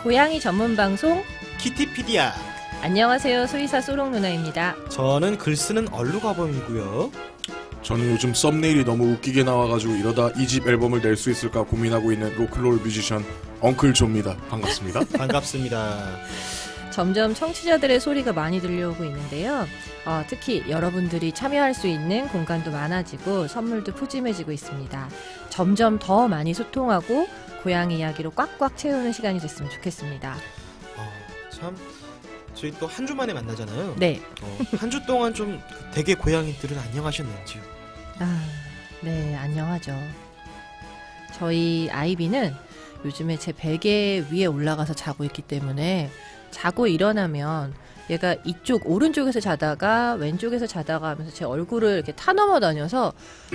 고양이 전문 방송 키티피디아. 안녕하세요. 수의사 소롱 누나입니다. 저는 글 쓰는 얼루가범이고요. 저는 요즘 썸네일이 너무 웃기게 나와가지고 이러다 2집 앨범을 낼 수 있을까 고민하고 있는 로클롤 뮤지션 엉클 조입니다. 반갑습니다. 반갑습니다. 점점 청취자들의 소리가 많이 들려오고 있는데요. 특히 여러분들이 참여할 수 있는 공간도 많아지고 선물도 푸짐해지고 있습니다. 점점 더 많이 소통하고 고양이 이야기로 꽉꽉 채우는 시간이 됐으면 좋겠습니다. 참 저희 또 한 주 만에 만나잖아요. 네. 한 주 동안 좀 대개 고양이들은 안녕하셨는지요? 네, 안녕하죠. 저희 아이비는 요즘에 제 베개 위에 올라가서 자고 있기 때문에 자고 일어나면 얘가 이쪽 오른쪽에서 자다가 왼쪽에서 자다가 하면서 제 얼굴을 이렇게 타넘어 다녀서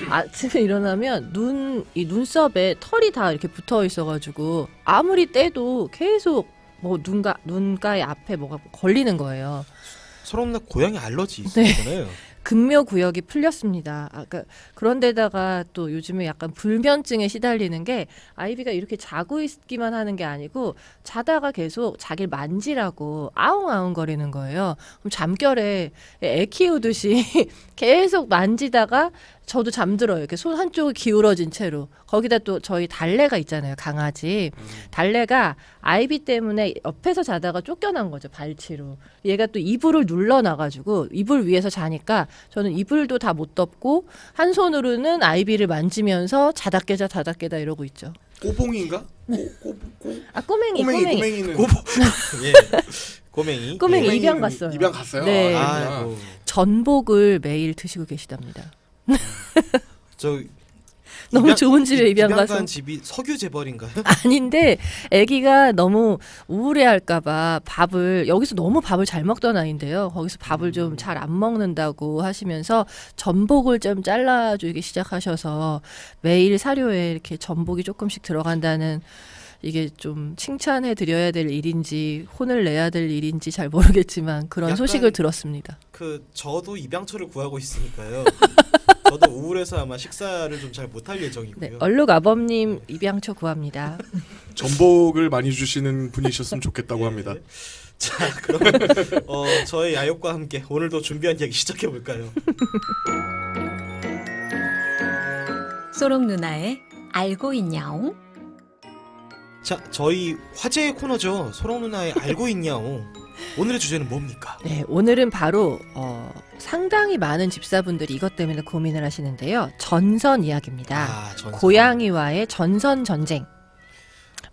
아침에 일어나면 이 눈썹에 털이 다 이렇게 붙어 있어가지고 아무리 떼도 계속 뭐 눈가의 앞에 뭐가 걸리는 거예요. 서로 나 고양이 알러지 있었잖아요. 네. 근묘 구역이 풀렸습니다. 그런데다가 또 요즘에 약간 불면증에 시달리는 게 아이비가 이렇게 자고 있기만 하는 게 아니고 자다가 계속 자기를 만지라고 아웅아웅 거리는 거예요. 그럼 잠결에 애 키우듯이 계속 만지다가 저도 잠들어요. 이렇게 손 한쪽이 기울어진 채로. 거기다 또 저희 달래가 있잖아요. 강아지. 달래가 아이비 때문에 옆에서 자다가 쫓겨난 거죠. 발치로. 얘가 또 이불을 눌러놔가지고 이불 위에서 자니까 저는 이불도 다 못 덮고 한 손으로는 아이비를 만지면서 자다 깨다 이러고 있죠. 꼬봉인가? 꼬맹이는 꼬맹이. 꼬맹이 입양 갔어요. 입양 갔어요? 네. 전복을 매일 드시고 계시답니다. 너무 좋은 집에 입양 가서. 입양 간 집이 석유 재벌인가요? 아닌데 아기가 너무 우울해할까봐 여기서 너무 밥을 잘 먹던 아이인데요. 거기서 밥을 좀 잘 안 먹는다고 하시면서 전복을 좀 잘라주기 시작하셔서 매일 사료에 이렇게 전복이 조금씩 들어간다는, 이게 좀 칭찬해 드려야 될 일인지 혼을 내야 될 일인지 잘 모르겠지만 그런 소식을 들었습니다. 저도 입양처를 구하고 있으니까요. 저도 우울해서 아마 식사를 좀 잘 못할 예정이고요. 네, 얼룩아범님 입양처 구합니다. 전복을 많이 주시는 분이셨으면 좋겠다고 합니다. 자, 그러면 저의 야욕과 함께 오늘도 준비한 이야기 시작해 볼까요? 소롱 누나의 알고 있냐옹? 자, 저희 화제의 코너죠. 소롱 누나의 알고 있냐옹. 오늘의 주제는 뭡니까? 네, 오늘은 바로 상당히 많은 집사분들이 이것 때문에 고민을 하시는데요. 전선 이야기입니다. 전선. 고양이와의 전선 전쟁.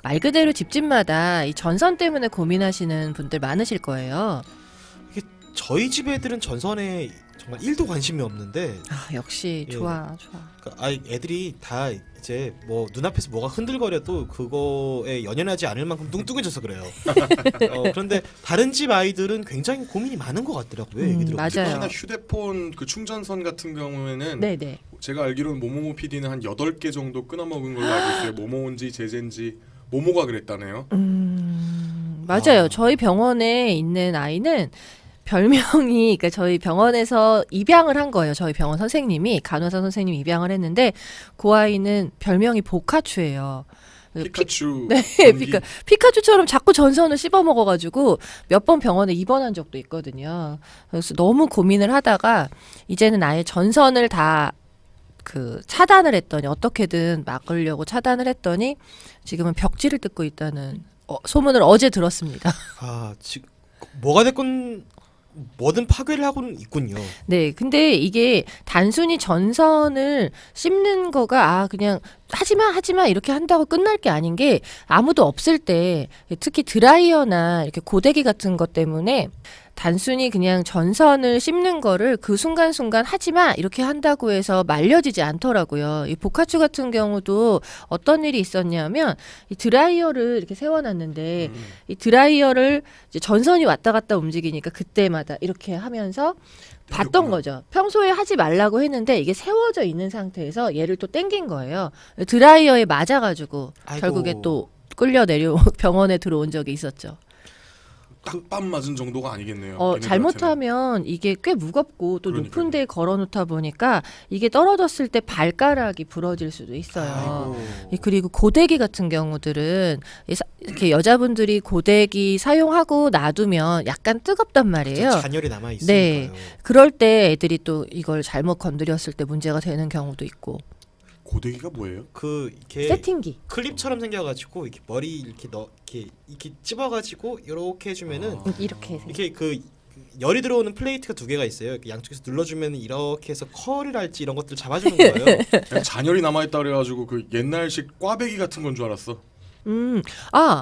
말 그대로 집집마다 이 전선 때문에 고민하시는 분들 많으실 거예요. 이게 저희 집 애들은 전선에 정말 1도 관심이 없는데. 역시 좋아. 애들이 다 이제 뭐 눈앞에서 뭐가 흔들거려도 그거에 연연하지 않을 만큼 뚱뚱해져서 그래요. 그런데 다른 집 아이들은 굉장히 고민이 많은 것 같더라고요. 얘기 들어보니까. 맞아요. 특히나 휴대폰 그 충전선 같은 경우에는 네네. 제가 알기로는 모모모 PD는 한 8개 정도 끊어먹은 걸로 알고 있어요. 모모인지 제젠지 모모가 그랬다네요. 맞아요. 저희 병원에 있는 아이는 별명이, 그러니까 저희 병원에서 입양을 한 거예요. 저희 병원 선생님이, 간호사 선생님이 입양을 했는데 그 아이는 별명이 보카츄예요. 피카츄. 네, 그러니까 피카츄처럼 자꾸 전선을 씹어 먹어가지고 몇 번 병원에 입원한 적도 있거든요. 그래서 너무 고민을 하다가 이제는 아예 전선을 다 차단을 했더니, 어떻게든 막으려고 차단을 했더니 지금은 벽지를 뜯고 있다는 소문을 어제 들었습니다. 지금 뭐가 됐건 뭐든 파괴를 하고는 있군요. 네, 근데 이게 단순히 전선을 씹는 거가 그냥 하지마 이렇게 한다고 끝날 게 아닌 게, 아무도 없을 때 특히 드라이어나 이렇게 고데기 같은 것 때문에 단순히 그냥 전선을 씹는 거를 그 순간순간 하지마 이렇게 한다고 해서 말려지지 않더라고요. 이 보카츄 같은 경우도 어떤 일이 있었냐면, 이 드라이어를 이렇게 세워놨는데 이 드라이어를 이제 전선이 왔다 갔다 움직이니까 그때마다 이렇게 하면서 봤던 거죠. 평소에 하지 말라고 했는데 이게 세워져 있는 상태에서 얘를 또 땡긴 거예요. 드라이어에 맞아가지고 결국에 또 끌려 병원에 들어온 적이 있었죠. 딱밤 맞은 정도가 아니겠네요. 얘네들한테는. 잘못하면 이게 꽤 무겁고 또 그러니까요. 높은 데에 걸어놓다 보니까 이게 떨어졌을 때 발가락이 부러질 수도 있어요. 아이고. 그리고 고데기 같은 경우들은 이렇게 여자분들이 고데기 사용하고 놔두면 약간 뜨겁단 말이에요. 잔열이 남아 있으니까요. 네. 그럴 때 애들이 또 이걸 잘못 건드렸을 때 문제가 되는 경우도 있고. 고데기가 뭐예요? 이렇게 세팅기. 클립처럼 생겨가지고 이렇게 머리 이렇게 찝어가지고 이렇게 해주면은 이렇게. 이렇게 열이 들어오는 플레이트가 두 개가 있어요. 이렇게 양쪽에서 눌러주면 이렇게 해서 컬이랄지 이런 것들 잡아주는 거예요. 그냥 잔열이 남아있다 그래가지고 그 옛날식 꽈배기 같은 건 줄 알았어.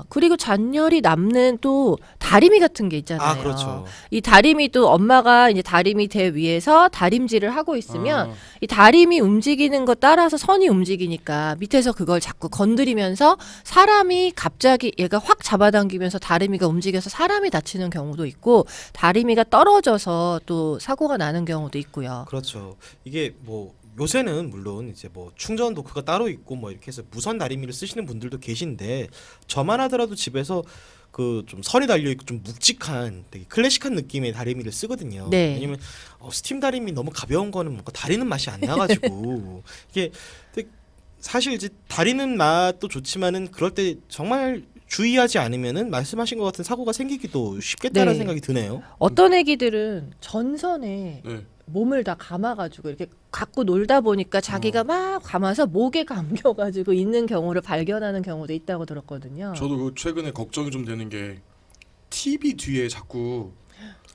그리고 잔열이 남는 또 다리미 같은 게 있잖아요. 아 그렇죠. 이 다리미도 엄마가 이제 다리미 대 위에서 다림질을 하고 있으면 이 다리미 움직이는 거 따라서 선이 움직이니까 밑에서 그걸 자꾸 건드리면서 사람이 갑자기 얘가 확 잡아당기면서 다리미가 움직여서 사람이 다치는 경우도 있고 다리미가 떨어져서 또 사고가 나는 경우도 있고요. 그렇죠. 이게 뭐 요새는 물론 이제 뭐 충전 도크가 따로 있고 뭐 이렇게 해서 무선 다리미를 쓰시는 분들도 계신데 저만 하더라도 집에서 그 좀 선이 달려 있고 좀 묵직한 되게 클래식한 느낌의 다리미를 쓰거든요. 네. 왜냐면 스팀 다리미 너무 가벼운 거는 뭔가 다리는 맛이 안 나가지고 이게 사실 이제 다리는 맛도 좋지만은 그럴 때 정말 주의하지 않으면은 말씀하신 것 같은 사고가 생기기도 쉽겠다는 네. 생각이 드네요. 어떤 애기들은 전선에 네. 몸을 다 감아가지고 이렇게 갖고 놀다 보니까 자기가 막 감아서 목에 감겨가지고 있는 경우를 발견하는 경우도 있다고 들었거든요. 저도 그 최근에 걱정이 좀 되는 게 TV 뒤에 자꾸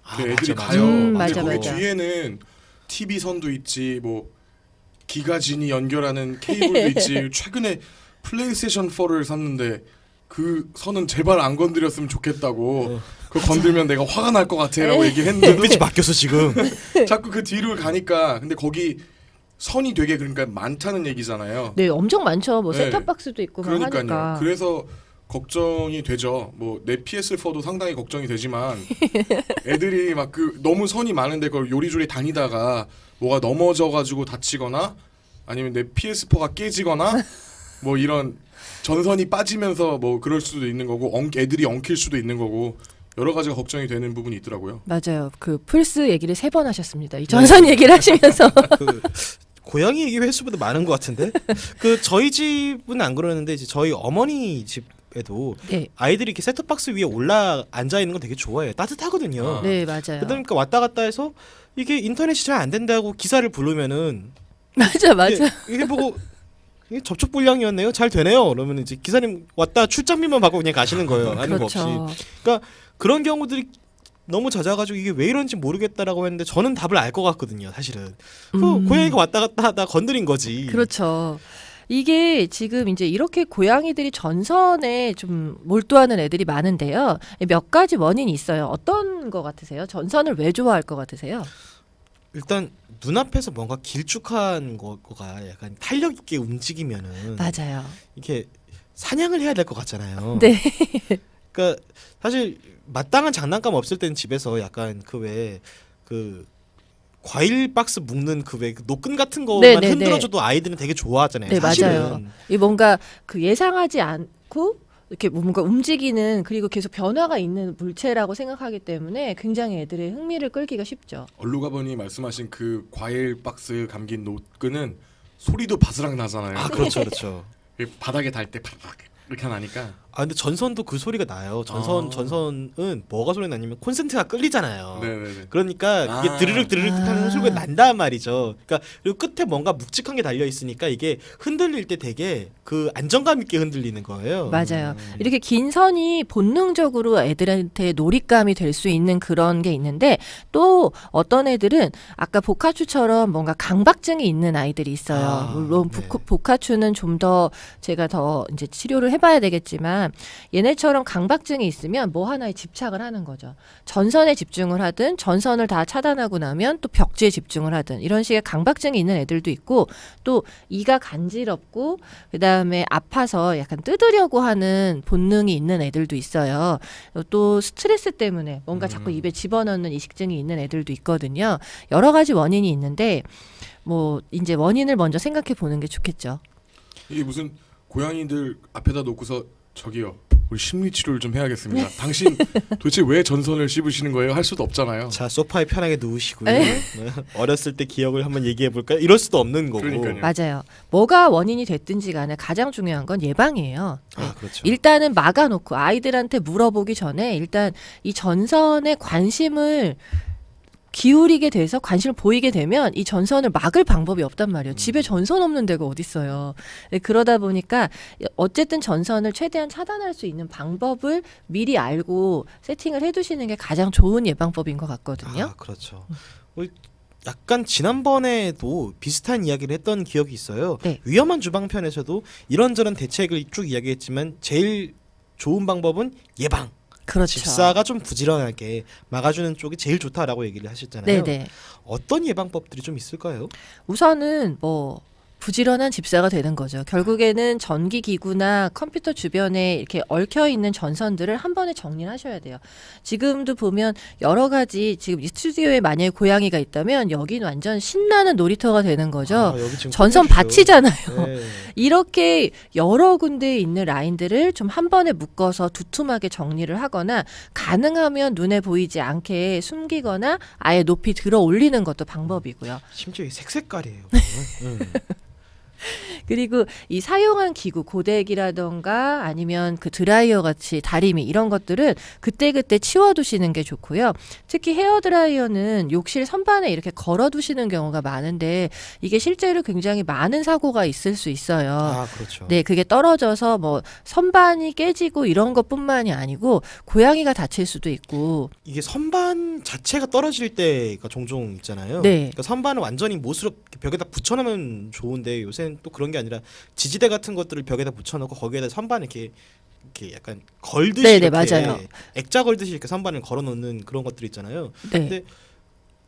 아, 그 애들이 맞아, 가요. 맞아. 근데 맞아, 거기 맞아. 뒤에는 TV 선도 있지, 뭐 기가진이 연결하는 케이블도 있지. 최근에 플레이스테이션 4를 샀는데 그 선은 제발 안 건드렸으면 좋겠다고. 그거 건들면 내가 화가 날 것 같아라고 얘기했는데 눈빛이 바뀌었어 지금. 자꾸 그 뒤로 가니까 근데 거기 선이 되게 그러니까 많다는 얘기잖아요. 네, 엄청 많죠. 뭐 네. 셋탑박스도 있고 막 그러니까요. 하니까. 그래서 걱정이 되죠. 뭐 내 PS4도 상당히 걱정이 되지만 애들이 막 그 너무 선이 많은데 그걸 요리조리 다니다가 뭐가 넘어져가지고 다치거나 아니면 내 PS4가 깨지거나 뭐 이런 전선이 빠지면서 뭐 그럴 수도 있는 거고 애들이 엉킬 수도 있는 거고 여러 가지가 걱정이 되는 부분이 있더라고요. 맞아요. 그 플스 얘기를 3번 하셨습니다. 이 전선 얘기를 하시면서. 그 고양이 얘기 횟수보다 많은 것 같은데 그 저희 집은 안 그러는데 이제 저희 어머니 집에도 네, 아이들이 이렇게 셋톱박스 위에 올라 앉아 있는 건 되게 좋아해요. 따뜻하거든요. 네 맞아요. 그러니까 왔다 갔다 해서 이게 인터넷이 잘 안 된다고 기사를 부르면은 맞아. 이게 보고 이게 접촉 불량이었네요. 잘 되네요. 그러면 이제 기사님 왔다 출장비만 받고 그냥 가시는 거예요. 아닌 거 없이. 그렇죠. 그러니까 그런 경우들이 너무 잦아가지고 이게 왜 이런지 모르겠다라고 했는데 저는 답을 알 것 같거든요. 사실은 고양이가 왔다 갔다 하다 건드린 거지. 그렇죠. 이게 지금 이제 이렇게 고양이들이 전선에 좀 몰두하는 애들이 많은데요. 몇 가지 원인이 있어요. 어떤 거 같으세요? 전선을 왜 좋아할 것 같으세요? 일단 눈앞에서 뭔가 길쭉한 거가 약간 탄력 있게 움직이면은 맞아요. 이렇게 사냥을 해야 될 것 같잖아요. 네. 그러니까 사실 마땅한 장난감 없을 때는 집에서 약간 그 왜 그 과일 박스 묶는 그 왜 노끈 같은 것만 네, 네, 흔들어줘도 아이들은 되게 좋아하잖아요. 네, 사실은. 맞아요. 이 뭔가 그 예상하지 않고 이렇게 뭔가 움직이는 그리고 계속 변화가 있는 물체라고 생각하기 때문에 굉장히 애들의 흥미를 끌기가 쉽죠. 얼루가버니 말씀하신 그 과일 박스 감긴 노끈은 소리도 바스락 나잖아요. 아 그렇죠, 그렇죠. 바닥에 달 때 팍팍 이렇게 나니까. 아 근데 전선도 그 소리가 나요. 아. 전선은 뭐가 소리 나냐면 콘센트가 끌리잖아요. 네네네. 그러니까 이게 아. 드르륵 드르륵 하는 소리가 난단 말이죠. 그러니까 그리고 끝에 뭔가 묵직한 게 달려 있으니까 이게 흔들릴 때 되게 그 안정감 있게 흔들리는 거예요. 맞아요. 이렇게 긴 선이 본능적으로 애들한테 놀잇감이 될 수 있는 그런 게 있는데 또 어떤 애들은 아까 보카추처럼 뭔가 강박증이 있는 아이들이 있어요. 아, 물론 네. 보카추는 좀 더 제가 더 이제 치료를 해봐야 되겠지만 얘네처럼 강박증이 있으면 뭐 하나에 집착을 하는 거죠. 전선에 집중을 하든 전선을 다 차단하고 나면 또 벽지에 집중을 하든 이런 식의 강박증이 있는 애들도 있고 또 이가 간지럽고 그다음에 아파서 약간 뜯으려고 하는 본능이 있는 애들도 있어요. 또 스트레스 때문에 뭔가 자꾸 입에 집어넣는 이식증이 있는 애들도 있거든요. 여러 가지 원인이 있는데 뭐 이제 원인을 먼저 생각해 보는 게 좋겠죠. 이게 무슨 고양이들 앞에다 놓고서 저기요 우리 심리 치료를 좀 해야겠습니다. 당신 도대체 왜 전선을 씹으시는 거예요? 할 수도 없잖아요. 자, 소파에 편하게 누우시고요. 어렸을 때 기억을 한번 얘기해 볼까요? 이럴 수도 없는 거고. 그러니까요. 맞아요. 뭐가 원인이 됐든지 간에 가장 중요한 건 예방이에요. 아, 그렇죠. 일단은 막아놓고 아이들한테 물어보기 전에 일단 이 전선에 관심을 기울이게 돼서 관심을 보이게 되면 이 전선을 막을 방법이 없단 말이에요. 집에 전선 없는 데가 어딨어요. 네, 그러다 보니까 어쨌든 전선을 최대한 차단할 수 있는 방법을 미리 알고 세팅을 해두시는 게 가장 좋은 예방법인 것 같거든요. 아, 그렇죠. 약간 지난번에도 비슷한 이야기를 했던 기억이 있어요. 네. 위험한 주방편에서도 이런저런 대책을 쭉 이야기했지만 제일 좋은 방법은 예방. 그렇죠. 집사가 좀 부지런하게 막아주는 쪽이 제일 좋다라고 얘기를 하셨잖아요. 네네. 어떤 예방법들이 좀 있을까요? 우선은 뭐 부지런한 집사가 되는 거죠. 결국에는 전기 기구나 컴퓨터 주변에 이렇게 얽혀 있는 전선들을 한 번에 정리를 하셔야 돼요. 지금도 보면 여러 가지 지금 이 스튜디오에 만약에 고양이가 있다면 여기는 완전 신나는 놀이터가 되는 거죠. 아, 여기 지금 전선 끝내주죠. 밭이잖아요. 네. 이렇게 여러 군데에 있는 라인들을 좀 한 번에 묶어서 두툼하게 정리를 하거나 가능하면 눈에 보이지 않게 숨기거나 아예 높이 들어 올리는 것도 방법이고요. 심지어 이 색색깔이에요. 그리고 이 사용한 기구, 고데기라던가 아니면 그 드라이어 같이 다리미 이런 것들은 그때그때 치워두시는 게 좋고요. 특히 헤어드라이어는 욕실 선반에 이렇게 걸어두시는 경우가 많은데 이게 실제로 굉장히 많은 사고가 있을 수 있어요. 아, 그렇죠. 네, 그게 떨어져서 뭐 선반이 깨지고 이런 것뿐만이 아니고 고양이가 다칠 수도 있고. 이게 선반 자체가 떨어질 때가 종종 있잖아요. 네. 그러니까 선반을 완전히 못으로 벽에다 붙여놓으면 좋은데 요새는 또 그런 게 아니라 지지대 같은 것들을 벽에다 붙여놓고 거기에다 선반 이렇게 약간 걸듯이 네네, 이렇게 맞아요. 액자 걸듯이 이렇게 선반을 걸어놓는 그런 것들 있잖아요. 네. 근데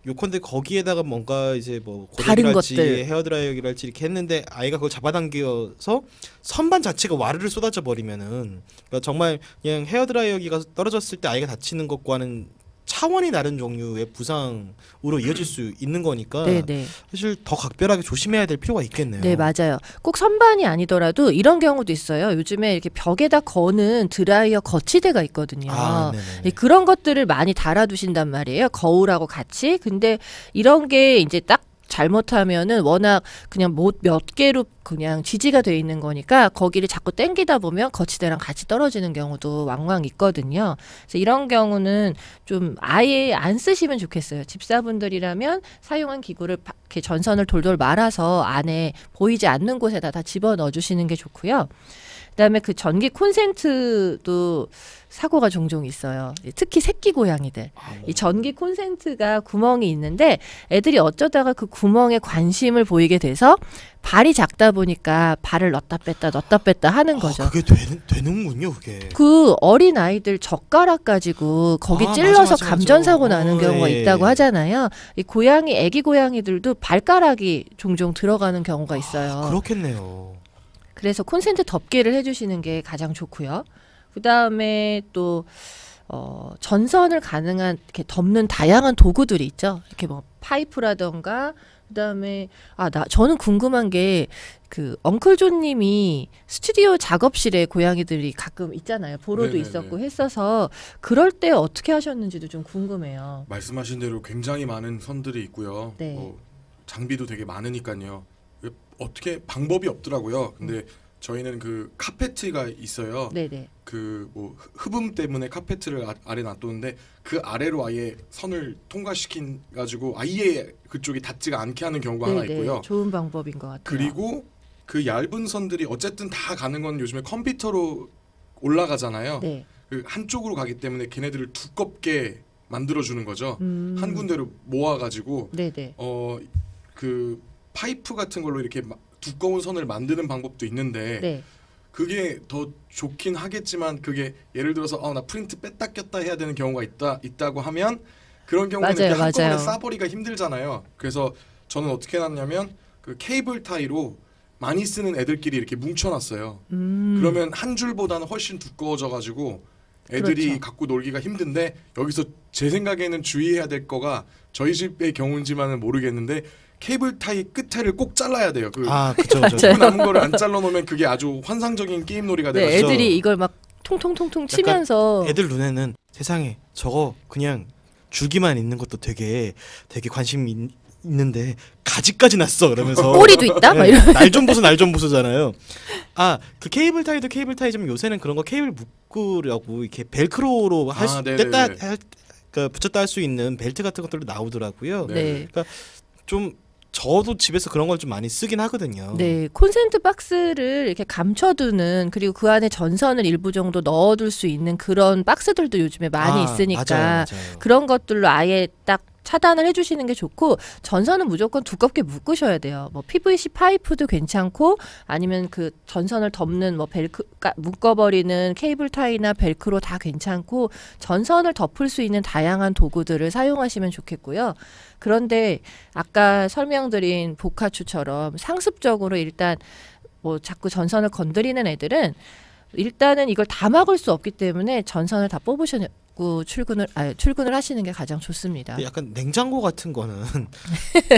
요컨대 거기에다가 뭔가 이제 뭐 다른 고데기랄지 것들. 헤어드라이어랄지 이렇게 했는데 아이가 그걸 잡아당겨서 선반 자체가 와르르 쏟아져 버리면은 그러니까 정말 그냥 헤어드라이어기가 떨어졌을 때 아이가 다치는 것과는 차원이 다른 종류의 부상으로 이어질 수 있는 거니까 네네. 사실 더 각별하게 조심해야 될 필요가 있겠네요. 네, 맞아요. 꼭 선반이 아니더라도 이런 경우도 있어요. 요즘에 이렇게 벽에다 거는 드라이어 거치대가 있거든요. 아, 예, 네네. 그런 것들을 많이 달아두신단 말이에요. 거울하고 같이. 근데 이런 게 이제 딱 잘못하면은 워낙 그냥 몇 개로 그냥 지지가 돼 있는 거니까 거기를 자꾸 당기다 보면 거치대랑 같이 떨어지는 경우도 왕왕 있거든요. 그래서 이런 경우는 좀 아예 안 쓰시면 좋겠어요. 집사분들이라면 사용한 기구를 이렇게 전선을 돌돌 말아서 안에 보이지 않는 곳에다 다 집어넣어 주시는 게 좋고요. 그다음에 그 전기 콘센트도 사고가 종종 있어요. 특히 새끼 고양이들. 이 전기 콘센트가 구멍이 있는데 애들이 어쩌다가 그 구멍에 관심을 보이게 돼서 발이 작다 보니까 발을 넣었다 뺐다 하는 거죠. 그게 되는군요, 그게. 그 어린 아이들 젓가락 가지고 거기 아, 찔러서 맞아. 감전사고 나는 경우가 예. 있다고 하잖아요. 이 고양이, 애기 고양이들도 발가락이 종종 들어가는 경우가 있어요. 그렇겠네요. 그래서 콘센트 덮개를 해주시는 게 가장 좋고요. 그 다음에 또 전선을 가능한 이렇게 덮는 다양한 도구들이 있죠. 이렇게 뭐 파이프라던가 그다음에 저는 궁금한 게 그 엉클존님이 스튜디오 작업실에 고양이들이 가끔 있잖아요. 보로도 네네네. 있었고 했어서 그럴 때 어떻게 하셨는지도 좀 궁금해요. 말씀하신 대로 굉장히 많은 선들이 있고요. 네. 장비도 되게 많으니까요. 어떻게 방법이 없더라고요. 근데 저희는 그 카페트가 있어요. 네네. 그 뭐 흡음 때문에 카페트를 아래 놔두는데 그 아래로 아예 선을 통과시킨 가지고 아예 그쪽이 닿지가 않게 하는 경우가 하나 네네. 있고요. 좋은 방법인 것 같아요. 그리고 그 얇은 선들이 어쨌든 다 가는 건 요즘에 컴퓨터로 올라가잖아요. 네. 그 한쪽으로 가기 때문에 걔네들을 두껍게 만들어 주는 거죠. 음. 한 군데로 모아 가지고 네네. 그 파이프 같은 걸로 이렇게 두꺼운 선을 만드는 방법도 있는데 네. 그게 더 좋긴 하겠지만 그게 예를 들어서 나 프린트 뺐다 꼈다 해야 되는 경우가 있다고 하면 그런 경우는 맞아요, 이렇게 한꺼번에 맞아요. 싸버리기가 힘들잖아요. 그래서 저는 어떻게 해놨냐면 그 케이블 타이로 많이 쓰는 애들끼리 이렇게 뭉쳐놨어요. 그러면 한 줄보다는 훨씬 두꺼워져가지고 애들이 그렇죠. 갖고 놀기가 힘든데 여기서 제 생각에는 주의해야 될 거가 저희 집의 경우인지만은 모르겠는데 케이블 타이 끝에를 꼭 잘라야 돼요. 아, 그죠. 맞아요. 그 남은 거를 안 잘라 놓으면 그게 아주 환상적인 게임 놀이가 네, 되죠. 애들이 이걸 막 통통통통 치면서 애들 눈에는 세상에 저거 그냥 줄기만 있는 것도 되게 관심이 있는데 가지까지 났어 그러면서 꼬리도 있다? 막 이런. 날 좀 보수잖아요. 아, 그 케이블 타이도 케이블 타이지만 요새는 그런 거 케이블 묶으려고 이렇게 벨크로로 붙였다 할 수 있는 벨트 같은 것들도 나오더라고요. 네. 그러니까 좀 저도 집에서 그런 걸 좀 많이 쓰긴 하거든요. 네, 콘센트 박스를 이렇게 감춰두는, 그리고 그 안에 전선을 일부 정도 넣어둘 수 있는 그런 박스들도 요즘에 많이 있으니까 맞아요. 그런 것들로 아예 딱 차단을 해주시는 게 좋고, 전선은 무조건 두껍게 묶으셔야 돼요. 뭐 PVC 파이프도 괜찮고, 아니면 그 전선을 덮는 뭐 묶어버리는 케이블 타이나 벨크로 다 괜찮고, 전선을 덮을 수 있는 다양한 도구들을 사용하시면 좋겠고요. 그런데 아까 설명드린 보카추처럼 상습적으로 일단 뭐 자꾸 전선을 건드리는 애들은 일단은 이걸 다 막을 수 없기 때문에 전선을 다 뽑으시고 출근을 하시는 게 가장 좋습니다. 약간 냉장고 같은 거는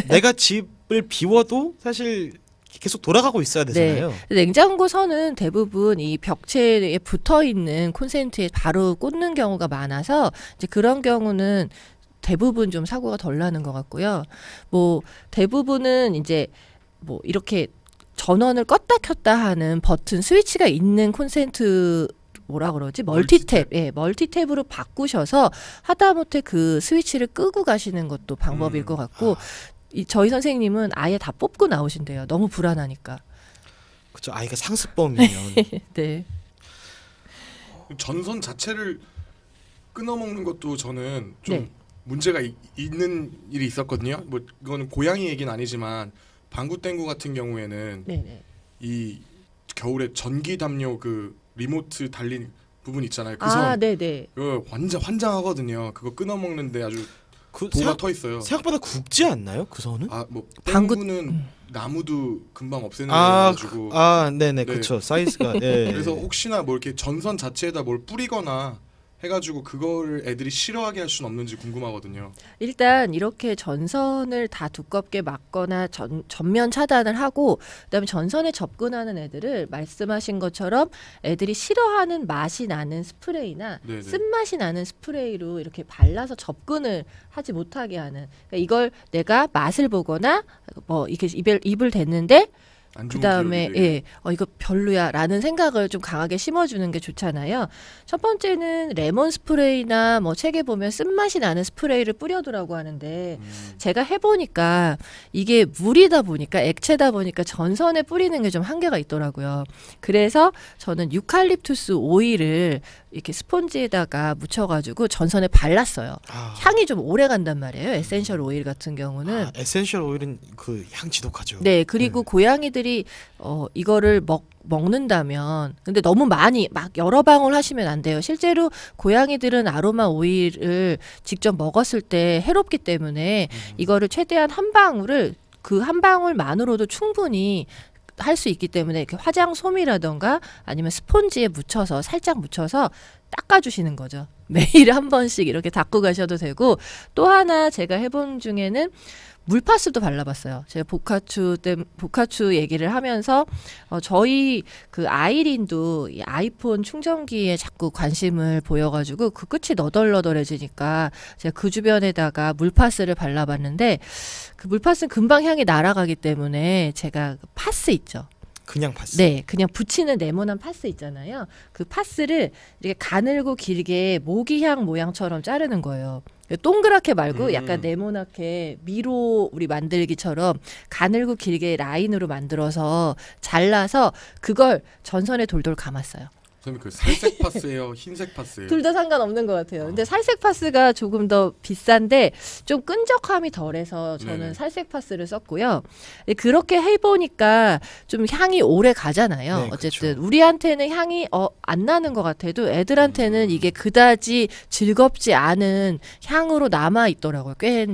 내가 집을 비워도 사실 계속 돌아가고 있어야 되잖아요. 네. 냉장고 선은 대부분 이 벽체에 붙어 있는 콘센트에 바로 꽂는 경우가 많아서 이제 그런 경우는 대부분 좀 사고가 덜 나는 것 같고요. 뭐 대부분은 이제 뭐 이렇게 전원을 껐다 켰다 하는 버튼 스위치가 있는 콘센트, 뭐라 그러지? 멀티탭. 예, 멀티탭으로 바꾸셔서 하다못해 그 스위치를 끄고 가시는 것도 방법일 것 같고, 저희 선생님은 아예 다 뽑고 나오신대요. 너무 불안하니까. 그렇죠. 아이가 상습범이면. 네. 전선 자체를 끊어먹는 것도 저는 좀 네. 문제가 있는 일이 있었거든요. 뭐 이거는 고양이 얘기는 아니지만 방구 땡구 같은 경우에는 네네. 이 겨울에 전기 담요 그 리모트 달린 부분 있잖아요. 그 선. 네네. 그거 완전 환장하거든요. 그거 끊어먹는데 아주 그 도가 터 있어요. 생각보다 굵지 않나요? 그 선은? 뭐 방구- 땡구는 나무도 금방 없애는 거가지고. 네네, 네. 그렇죠. 사이즈가. 예. 그래서 혹시나 뭐 이렇게 전선 자체에다 뭘 뿌리거나 해가지고 그거를 애들이 싫어하게 할 수는 없는지 궁금하거든요. 일단 이렇게 전선을 다 두껍게 막거나 전면 차단을 하고, 그다음에 전선에 접근하는 애들을 말씀하신 것처럼 애들이 싫어하는 맛이 나는 스프레이나 네네. 쓴맛이 나는 스프레이로 이렇게 발라서 접근을 하지 못하게 하는, 그러니까 이걸 내가 맛을 보거나 뭐 이렇게 입을 댔는데 안 그 좋은 다음에 기억이 이거 별로야라는 생각을 좀 강하게 심어주는 게 좋잖아요. 첫 번째는 레몬 스프레이나 뭐 책에 보면 쓴맛이 나는 스프레이를 뿌려두라고 하는데, 제가 해보니까 이게 물이다 보니까, 액체다 보니까 전선에 뿌리는 게 좀 한계가 있더라고요. 그래서 저는 유칼립투스 오일을 이렇게 스폰지에다가 묻혀가지고 전선에 발랐어요. 향이 좀 오래 간단 말이에요. 에센셜 오일 같은 경우는. 에센셜 오일은 그 향 지독하죠. 네, 그리고 고양이들이 이거를 먹는다면, 근데 너무 많이 막 여러 방울 하시면 안 돼요. 실제로 고양이들은 아로마 오일을 직접 먹었을 때 해롭기 때문에 이거를 최대한 한 방울을, 그 한 방울만으로도 충분히 할 수 있기 때문에 이렇게 화장솜이라던가 아니면 스폰지에 묻혀서 살짝 묻혀서 닦아주시는 거죠. 매일 한 번씩 이렇게 닦고 가셔도 되고, 또 하나 제가 해본 중에는 물파스도 발라봤어요. 제가 보카추 얘기를 하면서 저희 그 아이린도 이 아이폰 충전기에 자꾸 관심을 보여가지고 그 끝이 너덜너덜해지니까 제가 그 주변에다가 물파스를 발라봤는데, 그 물파스는 금방 향이 날아가기 때문에 제가 파스 있죠. 그냥 파스. 네, 그냥 붙이는 네모난 파스 있잖아요. 그 파스를 이렇게 가늘고 길게 모기향 모양처럼 자르는 거예요. 동그랗게 말고 약간 네모나게 미로 우리 만들기처럼 가늘고 길게 라인으로 만들어서 잘라서 그걸 전선에 돌돌 감았어요. 선생님 그 살색 파스예요, 흰색 파스예요? 둘 다 상관없는 것 같아요. 근데 살색 파스가 조금 더 비싼데 좀 끈적함이 덜해서 저는 네네. 살색 파스를 썼고요. 그렇게 해보니까 좀 향이 오래 가잖아요. 네, 어쨌든 그쵸. 우리한테는 향이 안 나는 것 같아도 애들한테는 이게 그다지 즐겁지 않은 향으로 남아 있더라고요. 꽤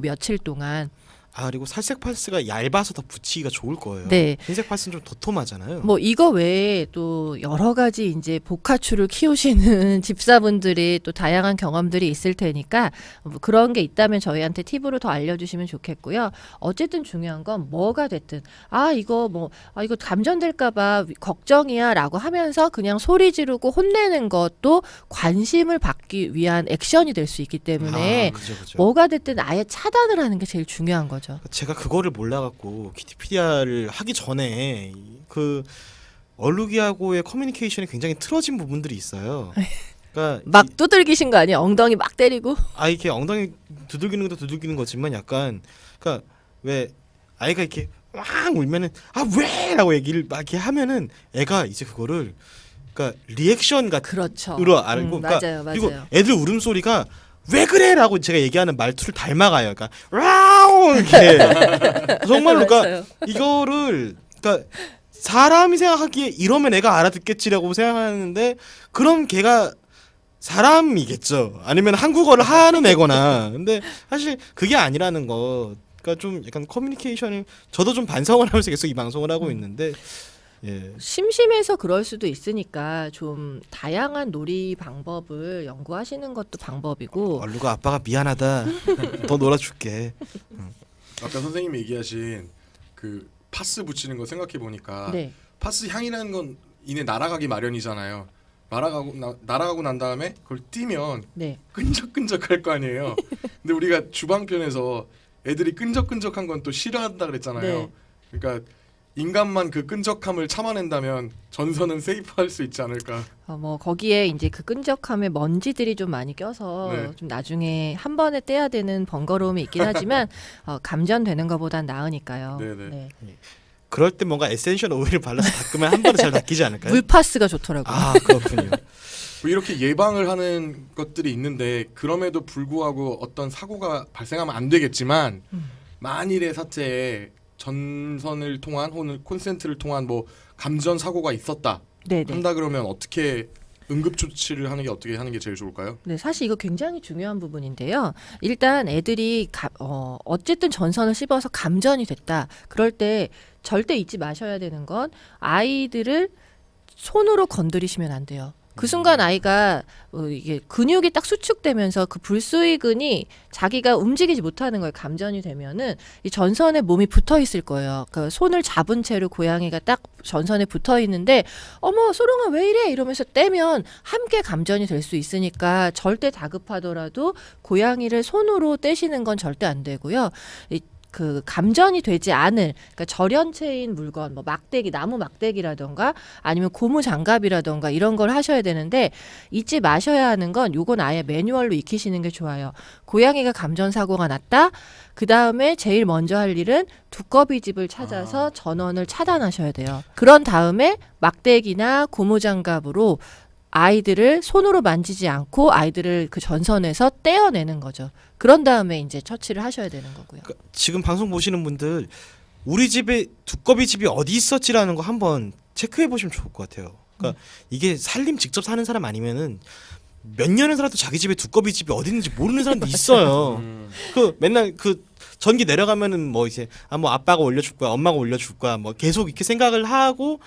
며칠 동안. 그리고 살색 파스가 얇아서 더 붙이기가 좋을 거예요. 네. 흰색 파스는 좀 도톰하잖아요. 뭐 이거 외에 또 여러 가지 이제 복화추를 키우시는 집사분들이 또 다양한 경험들이 있을 테니까 뭐 그런 게 있다면 저희한테 팁으로 더 알려주시면 좋겠고요. 어쨌든 중요한 건 뭐가 됐든 이거 감전될까봐 걱정이야라고 하면서 그냥 소리 지르고 혼내는 것도 관심을 받기 위한 액션이 될 수 있기 때문에 그죠. 뭐가 됐든 아예 차단을 하는 게 제일 중요한 거죠. 제가 그거를 몰라갖고 키티피디아를 하기 전에 그 얼룩이하고의 커뮤니케이션이 굉장히 틀어진 부분들이 있어요. 그러니까 막 두들기신 거 아니에요? 엉덩이 막 때리고? 이렇게 엉덩이 두들기는 것도 두들기는 거지만 약간 그러니까 왜 아이가 이렇게 막 울면은 왜라고 얘기를 막 이렇게 하면은 애가 이제 그거를 그러니까 리액션 그렇죠. 으로 알고 맞아요. 그리고 애들 울음소리가 왜 그래라고 제가 얘기하는 말투를 닮아가요. 그러니까 라우 이렇게 정말로 그러니까 이거를 그러니까 사람이 생각하기에 이러면 애가 알아듣겠지라고 생각하는데 그럼 걔가 사람이겠죠. 아니면 한국어를 하는 애거나. 근데 사실 그게 아니라는 거. 그러니까 좀 약간 커뮤니케이션을 저도 좀 반성을 하면서 계속 이 방송을 하고 있는데 심심해서 그럴 수도 있으니까 좀 다양한 놀이 방법을 연구하시는 것도 방법이고. 얼루가 아빠가 미안하다. 더 놀아줄게. 아까 선생님이 얘기하신 그 파스 붙이는 거 생각해 보니까 파스 향이라는 건 이내 날아가기 마련이잖아요. 날아가고 난 다음에 그걸 띄면 끈적끈적할 거 아니에요. 근데 우리가 주방편에서 애들이 끈적끈적한 건 또 싫어한다 그랬잖아요. 그러니까 인간만 그 끈적함을 참아낸다면 전선은 세이프할 수 있지 않을까. 뭐 거기에 이제 그 끈적함에 먼지들이 좀 많이 껴서 좀 나중에 한 번에 떼야 되는 번거로움이 있긴 하지만 감전되는 것보단 나으니까요. 네. 그럴 때 뭔가 에센셜 오일을 발라서 닦으면 한 번에 잘 닦이지 않을까요? 물파스가 좋더라고요. 그렇군요. 뭐 이렇게 예방을 하는 것들이 있는데 그럼에도 불구하고 어떤 사고가 발생하면 안 되겠지만 만일의 사태에 전선을 통한 혹은 콘센트를 통한 뭐 감전 사고가 있었다 한다 그러면 어떻게 응급 조치를 하는 게 어떻게 하는 게 제일 좋을까요? 네, 사실 이거 굉장히 중요한 부분인데요. 일단 애들이 어쨌든 전선을 씹어서 감전이 됐다. 그럴 때 절대 잊지 마셔야 되는 건 아이들을 손으로 건드리시면 안 돼요. 그 순간 아이가 이게 근육이 딱 수축되면서 그 불수의근이 자기가 움직이지 못하는 거예요. 감전이 되면은 이 전선에 몸이 붙어 있을 거예요. 그 손을 잡은 채로 고양이가 딱 전선에 붙어 있는데 어머 소롱아 왜 이래 이러면서 떼면 함께 감전이 될 수 있으니까 절대 다급하더라도 고양이를 손으로 떼시는 건 절대 안 되고요. 그 감전이 되지 않을 그러니까 절연체인 물건 뭐 막대기 나무 막대기라던가 아니면 고무 장갑이라던가 이런 걸 하셔야 되는데 잊지 마셔야 하는 건 요건 아예 매뉴얼로 익히시는 게 좋아요. 고양이가 감전 사고가 났다. 그 다음에 제일 먼저 할 일은 두꺼비집을 찾아서 전원을 차단하셔야 돼요. 그런 다음에 막대기나 고무 장갑으로 아이들을 손으로 만지지 않고 아이들을 그 전선에서 떼어내는 거죠. 그런 다음에 이제 처치를 하셔야 되는 거고요. 그러니까 지금 방송 보시는 분들 우리 집에 두꺼비 집이 어디 있었지라는 거 한번 체크해 보시면 좋을 것 같아요. 그러니까 이게 살림 직접 사는 사람 아니면은 몇 년을 살아도 자기 집에 두꺼비 집이 어디 있는지 모르는 사람도 있어요. 그 맨날 그 전기 내려가면은 뭐 이제 뭐 아빠가 올려줄 거야, 엄마가 올려줄 거야, 뭐 계속 이렇게 생각을 하고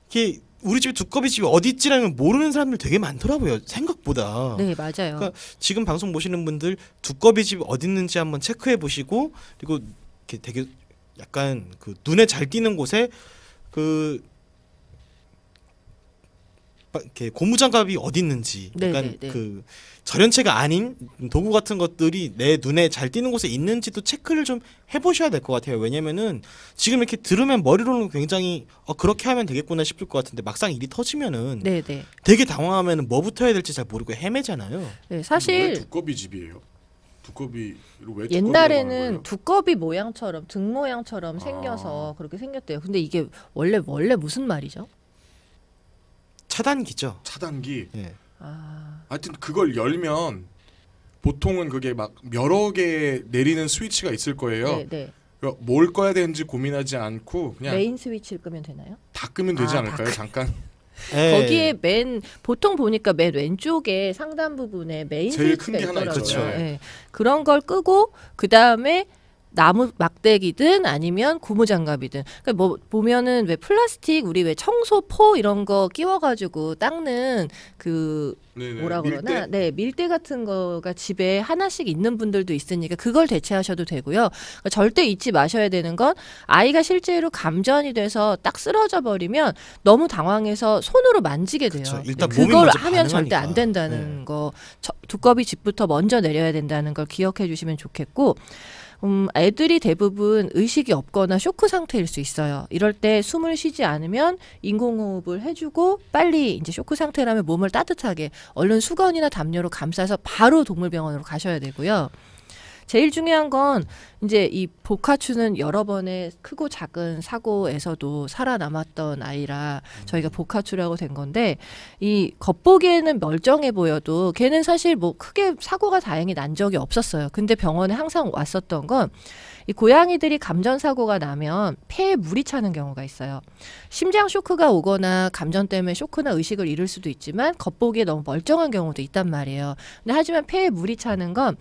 이게 우리 집에 두꺼비 집이 어디 있지라는 모르는 사람들 되게 많더라고요. 생각보다. 네, 맞아요. 그러니까 지금 방송 보시는 분들 두꺼비 집이 어디 있는지 한번 체크해 보시고 그리고 이렇게 되게 약간 그 눈에 잘 띄는 곳에 그 이렇게 고무장갑이 어디 있는지 약간 그 절연체가 아닌 도구 같은 것들이 내 눈에 잘 띄는 곳에 있는지도 체크를 좀 해보셔야 될 것 같아요. 왜냐면은 지금 이렇게 들으면 머리로는 굉장히 그렇게 하면 되겠구나 싶을 것 같은데 막상 일이 터지면은 되게 당황하면은 뭐부터 해야 될지 잘 모르고 헤매잖아요. 네, 사실 왜 두꺼비 집이에요? 두꺼비로 왜 옛날에는 두꺼비 모양처럼 등 모양처럼 생겨서 그렇게 생겼대요. 근데 이게 원래 무슨 말이죠? 차단기죠. 차단기. 예. 하여튼 그걸 열면 보통은 그게 막 여러 개 내리는 스위치가 있을 거예요. 뭘 꺼야 되는지 고민하지 않고 그냥 메인 스위치를 끄면 되나요? 다 끄면 되지 않을까요? 잠깐. 거기에 보통 보니까 맨 왼쪽에 상단 부분에 메인 제일 스위치가 큰 게 하나 있더라고요. 있죠. 그런 걸 끄고 그 다음에 나무 막대기든 아니면 고무장갑이든. 그러니까 뭐 보면은 왜 플라스틱 우리 왜 청소포 이런 거 끼워가지고 닦는 그 네네. 뭐라 그러나 밀대? 네 밀대 같은 거가 집에 하나씩 있는 분들도 있으니까 그걸 대체하셔도 되고요. 그러니까 절대 잊지 마셔야 되는 건 아이가 실제로 감전이 돼서 딱 쓰러져 버리면 너무 당황해서 손으로 만지게 돼요. 그쵸. 일단 네, 몸이 그걸 먼저 하면 절대 안 반응하니까. 된다는 네. 거 두꺼비 집부터 먼저 내려야 된다는 걸 기억해 주시면 좋겠고. 애들이 대부분 의식이 없거나 쇼크 상태일 수 있어요. 이럴 때 숨을 쉬지 않으면 인공호흡을 해주고 빨리 이제 쇼크 상태라면 몸을 따뜻하게 얼른 수건이나 담요로 감싸서 바로 동물병원으로 가셔야 되고요. 제일 중요한 건 이제 이 보카츄는 여러 번의 크고 작은 사고에서도 살아남았던 아이라 저희가 보카츄라고 된 건데 이 겉보기에는 멀쩡해 보여도 걔는 사실 뭐 크게 사고가 다행히 난 적이 없었어요. 근데 병원에 항상 왔었던 건 이 고양이들이 감전 사고가 나면 폐에 물이 차는 경우가 있어요. 심장 쇼크가 오거나 감전 때문에 쇼크나 의식을 잃을 수도 있지만 겉보기에 너무 멀쩡한 경우도 있단 말이에요. 근데 하지만 폐에 물이 차는 건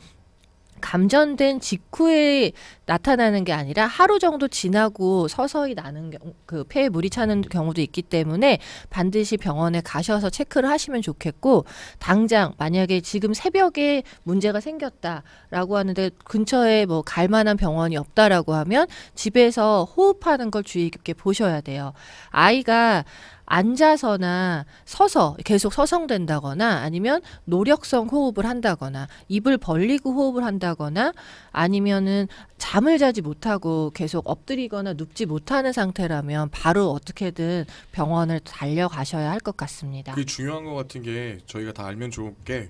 감전된 직후에 나타나는 게 아니라 하루 정도 지나고 서서히 나는 그 폐에 물이 차는 경우도 있기 때문에 반드시 병원에 가셔서 체크를 하시면 좋겠고 당장 만약에 지금 새벽에 문제가 생겼다라고 하는데 근처에 뭐 갈 만한 병원이 없다라고 하면 집에서 호흡하는 걸 주의 깊게 보셔야 돼요. 아이가 앉아서나 서서 계속 서성된다거나 아니면 노력성 호흡을 한다거나 입을 벌리고 호흡을 한다거나 아니면은 잠을 자지 못하고 계속 엎드리거나 눕지 못하는 상태라면 바로 어떻게든 병원을 달려가셔야 할 것 같습니다. 그게 중요한 것 같은 게 저희가 다 알면 좋은 게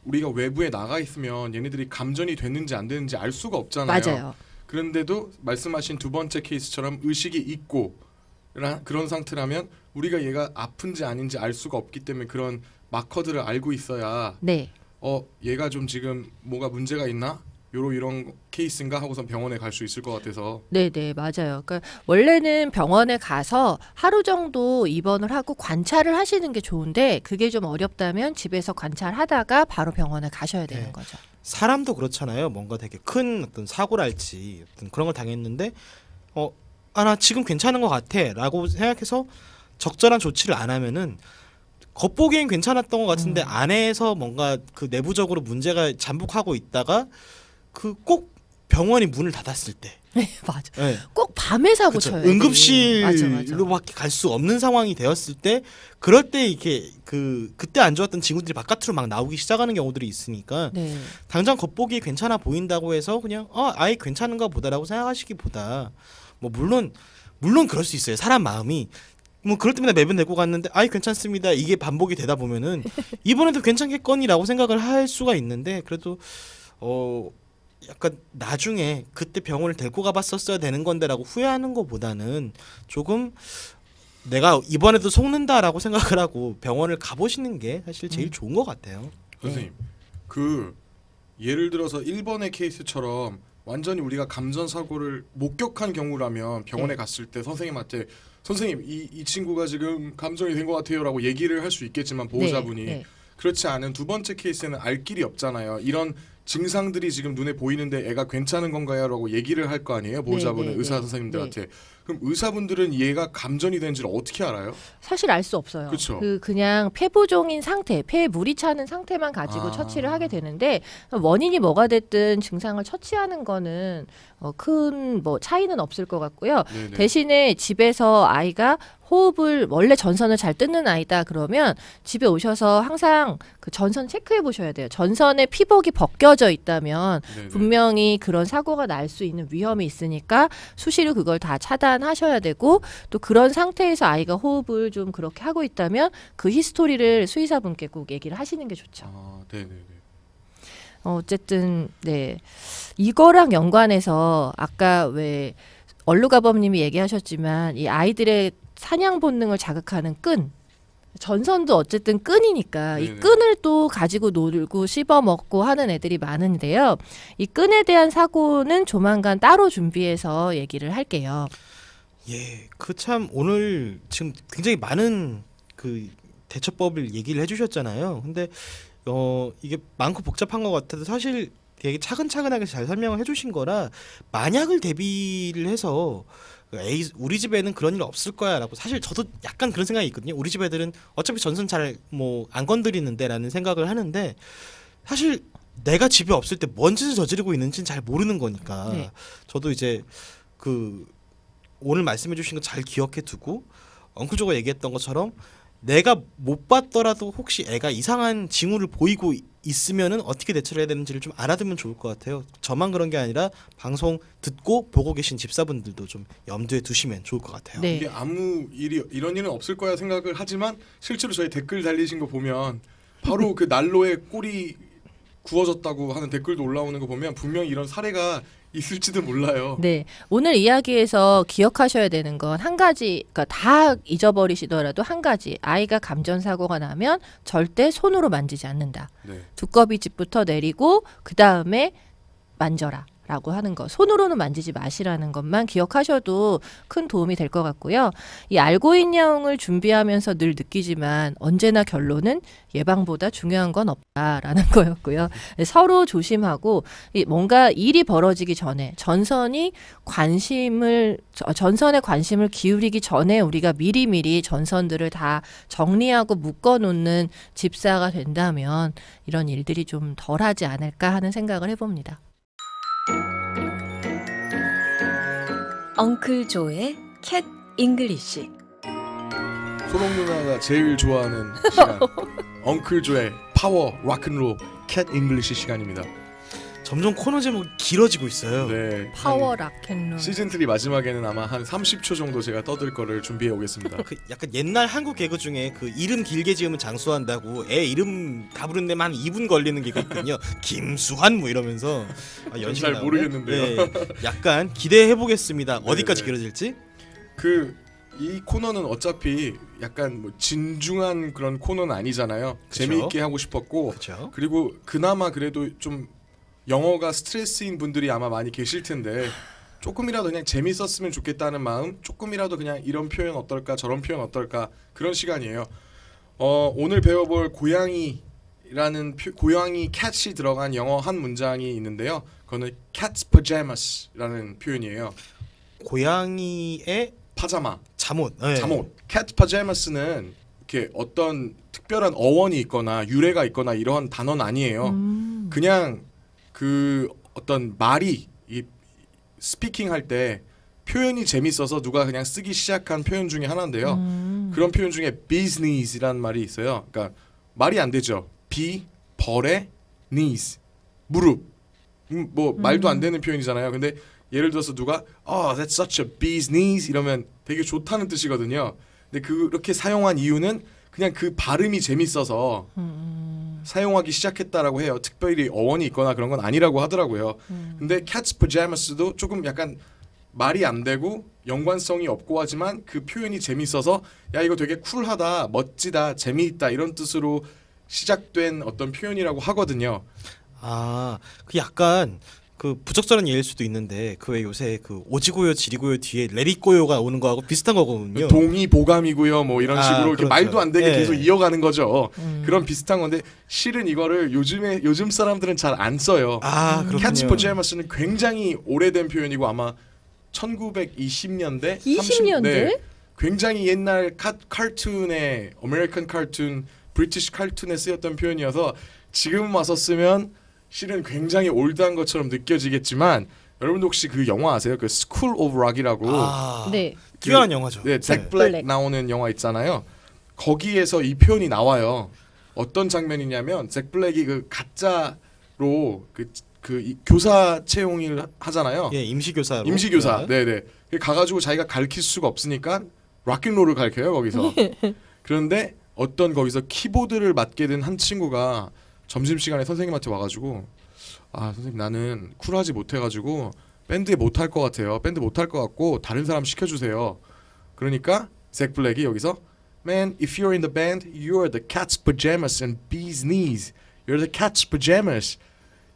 우리가 외부에 나가 있으면 얘네들이 감전이 됐는지 안 됐는지 알 수가 없잖아요. 맞아요. 그런데도 말씀하신 두 번째 케이스처럼 의식이 있고 그런 상태라면 우리가 얘가 아픈지 아닌지 알 수가 없기 때문에 그런 마커들을 알고 있어야 네. 얘가 좀 지금 뭐가 문제가 있나? 이런 케이스인가 하고선 병원에 갈 수 있을 것 같아서. 네네 맞아요. 그러니까 원래는 병원에 가서 하루 정도 입원을 하고 관찰을 하시는 게 좋은데 그게 좀 어렵다면 집에서 관찰하다가 바로 병원에 가셔야 되는 네. 거죠. 사람도 그렇잖아요. 뭔가 되게 큰 어떤 사고랄지 어떤 그런 걸 당했는데 나 지금 괜찮은 것 같아라고 생각해서 적절한 조치를 안 하면은 겉보기엔 괜찮았던 것 같은데 안에서 뭔가 그 내부적으로 문제가 잠복하고 있다가 그 꼭 병원이 문을 닫았을 때 네 맞아. 네. 꼭 밤에 사고 그쵸. 쳐요. 응급실로밖에 갈 수 없는 상황이 되었을 때 그럴 때 이렇게 그때 안 좋았던 친구들이 바깥으로 막 나오기 시작하는 경우들이 있으니까 네. 당장 겉보기에 괜찮아 보인다고 해서 그냥 아예 괜찮은가 보다라고 생각하시기보다 뭐 물론 그럴 수 있어요. 사람 마음이 뭐 그럴 때마다 매번 데리고 갔는데 아이 괜찮습니다. 이게 반복이 되다 보면은 이번에도 괜찮겠거니라고 생각을 할 수가 있는데 그래도 약간 나중에 그때 병원을 데리고 가봤었어야 되는 건데라고 후회하는 것보다는 조금 내가 이번에도 속는다라고 생각을 하고 병원을 가보시는 게 사실 제일 좋은 것 같아요. 선생님, 그 예를 들어서 1번의 케이스처럼 완전히 우리가 감전 사고를 목격한 경우라면 병원에 갔을 때 선생님한테 선생님 이 친구가 지금 감전이 된 것 같아요라고 얘기를 할 수 있겠지만 보호자분이 네. 그렇지 않은 두 번째 케이스는 알 길이 없잖아요. 이런 증상들이 지금 눈에 보이는데 애가 괜찮은 건가요?라고 얘기를 할 거 아니에요. 보호자분은 네, 네, 의사 네. 선생님들한테. 그럼 의사분들은 얘가 감전이 된지를 어떻게 알아요? 사실 알 수 없어요. 그쵸. 그냥 폐부종인 상태, 폐에 물이 차는 상태만 가지고 처치를 하게 되는데 원인이 뭐가 됐든 증상을 처치하는 거는 큰 뭐 차이는 없을 것 같고요. 네네. 대신에 집에서 아이가 호흡을 원래 전선을 잘 뜯는 아이다 그러면 집에 오셔서 항상 그 전선 체크해 보셔야 돼요. 전선에 피복이 벗겨져 있다면 네네. 분명히 그런 사고가 날 수 있는 위험이 있으니까 수시로 그걸 다 차단하셔야 되고 또 그런 상태에서 아이가 호흡을 좀 그렇게 하고 있다면 그 히스토리를 수의사분께 꼭 얘기를 하시는 게 좋죠. 아, 네네네. 어쨌든 네 이거랑 연관해서 아까 왜 얼루가범님이 얘기하셨지만 이 아이들의 사냥 본능을 자극하는 끈 전선도 어쨌든 끈이니까 이 네네. 끈을 또 가지고 놀고 씹어 먹고 하는 애들이 많은데요. 이 끈에 대한 사고는 조만간 따로 준비해서 얘기를 할게요. 예, 그 참 오늘 지금 굉장히 많은 그 대처법을 얘기를 해주셨잖아요. 근데 이게 많고 복잡한 것 같아도 사실 되게 차근차근하게 잘 설명을 해주신 거라 만약을 대비를 해서 에이 우리 집에는 그런 일 없을 거야라고 사실 저도 약간 그런 생각이 있거든요. 우리 집 애들은 어차피 전선 잘 뭐 안 건드리는데라는 생각을 하는데 사실 내가 집에 없을 때 뭔 짓을 저지르고 있는지는 잘 모르는 거니까 네. 저도 이제 그 오늘 말씀해주신 거 잘 기억해 두고 엉클조가 얘기했던 것처럼 내가 못 봤더라도 혹시 애가 이상한 징후를 보이고 있으면은 어떻게 대처를 해야 되는지를 좀 알아두면 좋을 것 같아요. 저만 그런 게 아니라 방송 듣고 보고 계신 집사분들도 좀 염두에 두시면 좋을 것 같아요. 네. 이게 아무 일이 이런 일은 없을 거야 생각을 하지만 실제로 저희 댓글 달리신 거 보면 바로 그 난로에 꼬리 구워졌다고 하는 댓글도 올라오는 거 보면 분명히 이런 사례가 있을지도 몰라요. 네, 오늘 이야기에서 기억하셔야 되는 건 한 가지, 그러니까 다 잊어버리시더라도 한 가지, 아이가 감전사고가 나면 절대 손으로 만지지 않는다. 네. 두꺼비 집부터 내리고 그 다음에 만져라. 라고 하는 거, 손으로는 만지지 마시라는 것만 기억하셔도 큰 도움이 될 것 같고요. 이 알고 있냐옹을 준비하면서 늘 느끼지만 언제나 결론은 예방보다 중요한 건 없다라는 거였고요. 서로 조심하고 뭔가 일이 벌어지기 전에 전선에 관심을 기울이기 전에 우리가 미리미리 전선들을 다 정리하고 묶어놓는 집사가 된다면 이런 일들이 좀 덜하지 않을까 하는 생각을 해봅니다. 엉클 조의 캣 잉글리시. 소롱 누나가 제일 좋아하는 시간 엉클 조의 파워 락앤롤 캣 잉글리시 시간입니다. 점점 코너 제목이 길어지고 있어요. 네. 파워 락앤롤. 시즌 3 마지막에는 아마 한 30초 정도 제가 떠들 거를 준비해 오겠습니다. 그 약간 옛날 한국 개그 중에 그 이름 길게 지으면 장수한다고 애 이름 다 부르는 데만 한 2분 걸리는 개그 있거든요. 김수환 뭐 이러면서 연식 잘 모르겠는데요. 네, 약간 기대해 보겠습니다. 어디까지 네. 길어질지. 이 코너는 어차피 약간 뭐 진중한 그런 코너는 아니잖아요. 그쵸? 재미있게 하고 싶었고 그렇죠. 그리고 그나마 그래도 좀 영어가 스트레스인 분들이 아마 많이 계실 텐데 조금이라도 그냥 재밌었으면 좋겠다는 마음, 조금이라도 그냥 이런 표현 어떨까 저런 표현 어떨까 그런 시간이에요. 오늘 배워볼 고양이라는 고양이 cat이 들어간 영어 한 문장이 있는데요. 그거는 cat's pajamas라는 표현이에요. 고양이의 파자마, 잠옷. 네. 잠옷. cat pajamas는 이렇게 어떤 특별한 어원이 있거나 유래가 있거나 이러한 단어는 아니에요. 그냥 그 어떤 말이 이 스피킹 할 때 표현이 재밌어서 누가 그냥 쓰기 시작한 표현 중에 하나인데요. 그런 표현 중에 business이라는 말이 있어요. 그러니까 말이 안 되죠. 벌의 knees 무릎. 뭐 말도 안 되는 표현이잖아요. 근데 예를 들어서 누가 that's such a bee's knees 이러면 되게 좋다는 뜻이거든요. 근데 그렇게 사용한 이유는 그냥 그 발음이 재밌어서 사용하기 시작했다라고 해요. 특별히 어원이 있거나 그런 건 아니라고 하더라고요. 근데 cat's pajamas도 조금 약간 말이 안 되고 연관성이 없고 하지만 그 표현이 재밌어서 야 이거 되게 쿨하다, 멋지다, 재미있다 이런 뜻으로 시작된 어떤 표현이라고 하거든요. 그 약간 그 부적절한 예일 수도 있는데 그 왜 요새 그 오지고요 지리고요 뒤에 레리고요가 오는 거하고 비슷한 거거든요. 동의 보감이고요 뭐 이런 식으로 이렇게 그렇죠. 말도 안 되게 네. 계속 이어가는 거죠. 그런 비슷한 건데 실은 이거를 요즘 사람들은 잘 안 써요. 그렇군요. cat's pajamas는 굉장히 오래된 표현이고 아마 1920년대 20년대? 굉장히 옛날 카툰의 아메리칸 카툰, 브리티시 카툰에 쓰였던 표현이어서 지금 와서 쓰면 실은 굉장히 올드한 것처럼 느껴지겠지만 여러분도 혹시 그 영화 아세요? 그 스쿨 오브 락이라고 네. 뛰어난 영화죠. 네, 잭 블랙 블랙. 나오는 영화 있잖아요. 거기에서 이 표현이 나와요. 어떤 장면이냐면 잭 블랙이 그 가짜로 이 교사 채용을 하잖아요. 예, 임시교사로. 임시교사. 네네. 가가지고 자기가 가르칠 수가 없으니까 락앤롤을 가르쳐요 거기서. 그런데 어떤 거기서 키보드를 맡게 된 한 친구가 점심시간에 선생님한테 와가지고 선생님 나는 쿨하지 못해가지고 밴드에 못할 것 같아요. 밴드 못할 것 같고 다른 사람 시켜주세요. 그러니까 잭 블랙이 여기서 Man, if you're in the band, you're the cat's pajamas and bee's knees. You're the cat's pajamas.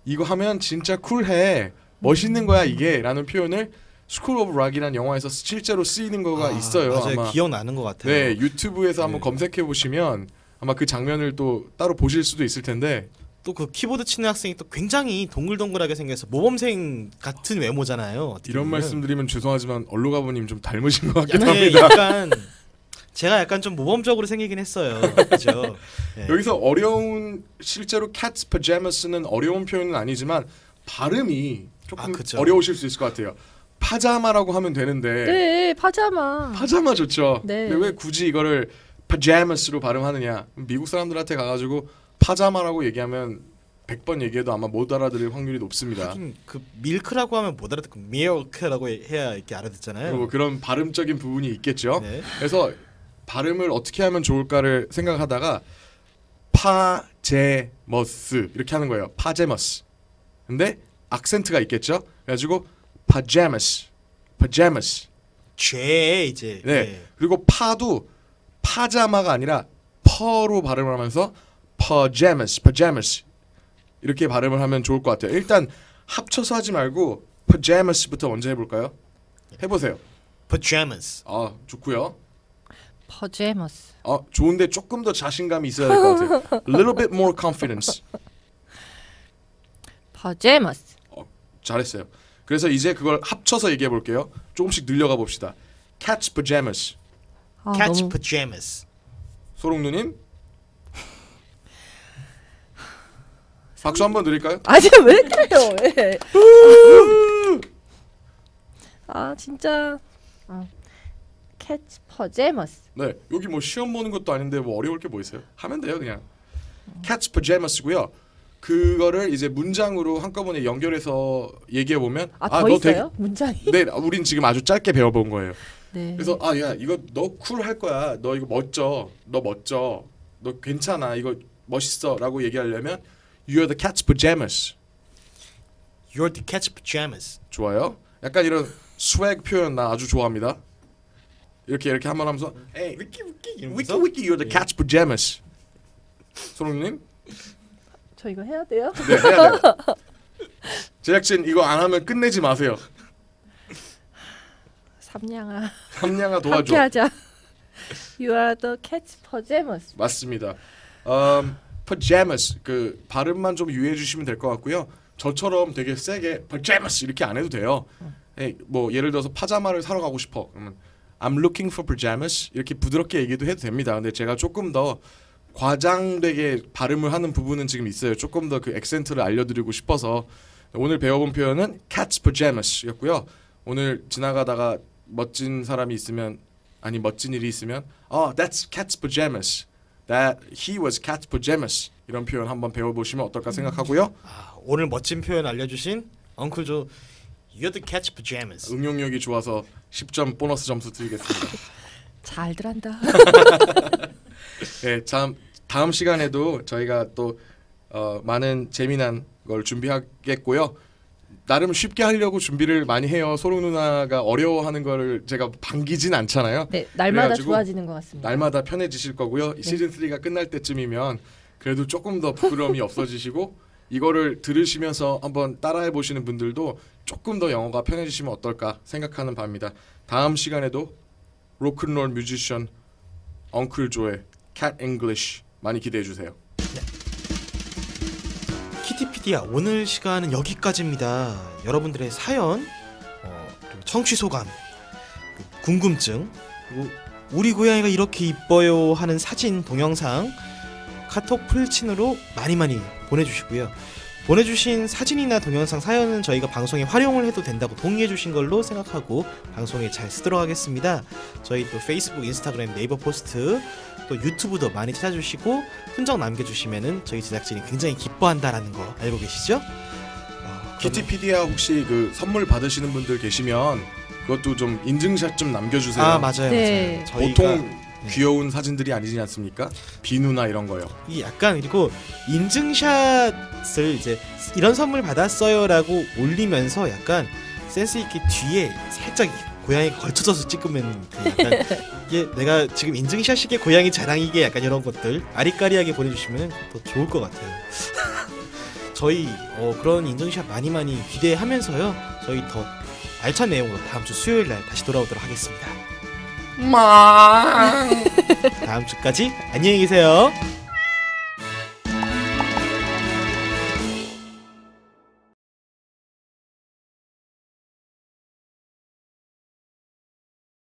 이거 하면 진짜 쿨해. 멋있는 거야 이게 라는 표현을 스쿨 오브 락이라는 영화에서 실제로 쓰이는 거가 있어요. 맞아요. 아마. 기억나는 것 같아요. 네, 유튜브에서 한번 네. 검색해 보시면 아마 그 장면을 또 따로 보실 수도 있을 텐데 또 그 키보드 치는 학생이 또 굉장히 동글동글하게 생겨서 모범생 같은 외모잖아요. 어떻게 이런 보면. 말씀드리면 죄송하지만 얼루가부님 좀 닮으신 것 같기도 네, 합니다. 약간 제가 약간 좀 모범적으로 생기긴 했어요. 그죠? 네. 여기서 어려운 실제로 cat's pajamas는 어려운 표현은 아니지만 발음이 조금 그쵸. 어려우실 수 있을 것 같아요. 파자마라고 하면 되는데 네, 파자마. 파자마 좋죠. 네. 근데 왜 굳이 이거를 pajamas로 발음하느냐? 미국 사람들한테 가가지고 파자마라고 얘기하면 100번 얘기해도 아마 못 알아들을 확률이 높습니다. 하긴 그 밀크라고 하면 못 알아듣고 밀크라고 해야 이렇게 알아듣잖아요. 그리고 그런 발음적인 부분이 있겠죠. 네. 그래서 발음을 어떻게 하면 좋을까를 생각하다가 파제머스 이렇게 하는 거예요. 파제머스. 근데 악센트가 있겠죠. 그래가지고 pajamas, pajamas. 죄 이제. 네. 그리고 파도 파자마가 아니라 퍼로 발음을 하면서 pajamas, pajamas 이렇게 발음을 하면 좋을 것 같아요. 일단 합쳐서 하지 말고 pajamas부터 먼저 해볼까요? 해보세요. pajamas. 아 좋고요. 퍼제머스. 좋은데 조금 더 자신감이 있어야 될 것 같아요. A little bit more confidence. 퍼제머스. 잘했어요. 그래서 이제 그걸 합쳐서 얘기해 볼게요. 조금씩 늘려가 봅시다. Cat's pajamas. cat's 너무 pajamas. 소롱누님 박수 한번 드릴까요? 아니 왜 그래요? 왜? 아 진짜. 캐치 퍼제머스. 네, 여기 뭐 시험 보는 것도 아닌데 뭐 어려울 게 뭐 있어요? 하면 돼요, 그냥. Cat's pajamas고요. 그거를 이제 문장으로 한꺼번에 연결해서 얘기해 보면 더 있어요? 문장이? 네, 우린 지금 아주 짧게 배워본 거예요. 네. 그래서 야 이거 너 쿨할 거야. 너 이거 멋져. 너 멋져. 너 괜찮아. 이거 멋있어라고 얘기하려면 You're the cat's pajamas. You're the cat's pajamas. 좋아요. 약간 이런 스웩 표현 나 아주 좋아합니다. 이렇게 한번 하면서 Hey, 위키 wiki wiki you're the cat's pajamas. 소롱님? 저 이거 해야 돼요? 네, 해야 돼요. 제작진 이거 안 하면 끝내지 마세요. 삼냥아. 삼냥아 도와줘. 함께하자. You are the cat's pajamas. 맞습니다. pajamas 그 발음만 좀 유의해 주시면 될 것 같고요. 저처럼 되게 세게 pajamas 이렇게 안 해도 돼요. 뭐 예를 들어서 파자마를 사러 가고 싶어. 그러면 I'm looking for pajamas 이렇게 부드럽게 얘기도 해도 됩니다. 근데 제가 조금 더 과장되게 발음을 하는 부분은 지금 있어요. 조금 더 그 액센트를 알려드리고 싶어서 오늘 배워본 표현은 cat's pajamas였고요. 오늘 지나가다가 멋진 사람이 있으면 아니 멋진 일이 있으면 that's cat's pajamas. That he was cat's pajamas. 이런 표현 한번 배워보시면 어떨까 생각하고요. 오늘 멋진 표현 알려주신 엉클 조 You're the cat's pajamas. 응용력이 좋아서 10점 보너스 점수 드리겠습니다. 잘들 한다. 네, 다음 시간에도 저희가 또 많은 재미난 걸 준비하겠고요. 나름 쉽게 하려고 준비를 많이 해요. 소롱 누나가 어려워하는 거를 제가 반기진 않잖아요. 네, 날마다 그래가지고 좋아지는 것 같습니다. 날마다 편해지실 거고요. 시즌 3가 끝날 때쯤이면 그래도 조금 더 부끄러움이 없어지시고 이거를 들으시면서 한번 따라해 보시는 분들도 조금 더 영어가 편해지시면 어떨까 생각하는 바입니다. 다음 시간에도 로큰롤 뮤지션 엉클 조의 cat English 많이 기대해 주세요. 키티피디야 오늘 시간은 여기까지입니다. 여러분들의 사연, 그리고 청취 소감, 궁금증, 그리고 우리 고양이가 이렇게 이뻐요 하는 사진, 동영상 카톡 풀친으로 많이 보내주시고요. 보내주신 사진이나 동영상 사연은 저희가 방송에 활용을 해도 된다고 동의해주신 걸로 생각하고 방송에 잘 쓰도록 하겠습니다. 저희 또 페이스북, 인스타그램, 네이버 포스트 또 유튜브도 많이 찾아주시고 흔적 남겨주시면은 저희 제작진이 굉장히 기뻐한다라는 거 알고 계시죠? 키티피디야 혹시 그 선물 받으시는 분들 계시면 그것도 좀 인증샷 좀 남겨주세요. 맞아요. 네. 맞아요. 저희가 보통 귀여운 사진들이 아니지 않습니까? 비누나 이런 거요. 이 약간 그리고 인증샷을 이제 이런 선물 받았어요라고 올리면서 약간 센스 있게 뒤에 살짝 고양이가 걸쳐져서 찍으면 그 약간 이게 내가 지금 인증샷이게 고양이 자랑이게 약간 이런 것들 아리까리하게 보내주시면 더 좋을 것 같아요. 저희 그런 인증샷 많이 기대하면서요. 저희 더 알찬 내용으로 다음 주 수요일 날 다시 돌아오도록 하겠습니다. 다음 주까지 안녕히 계세요.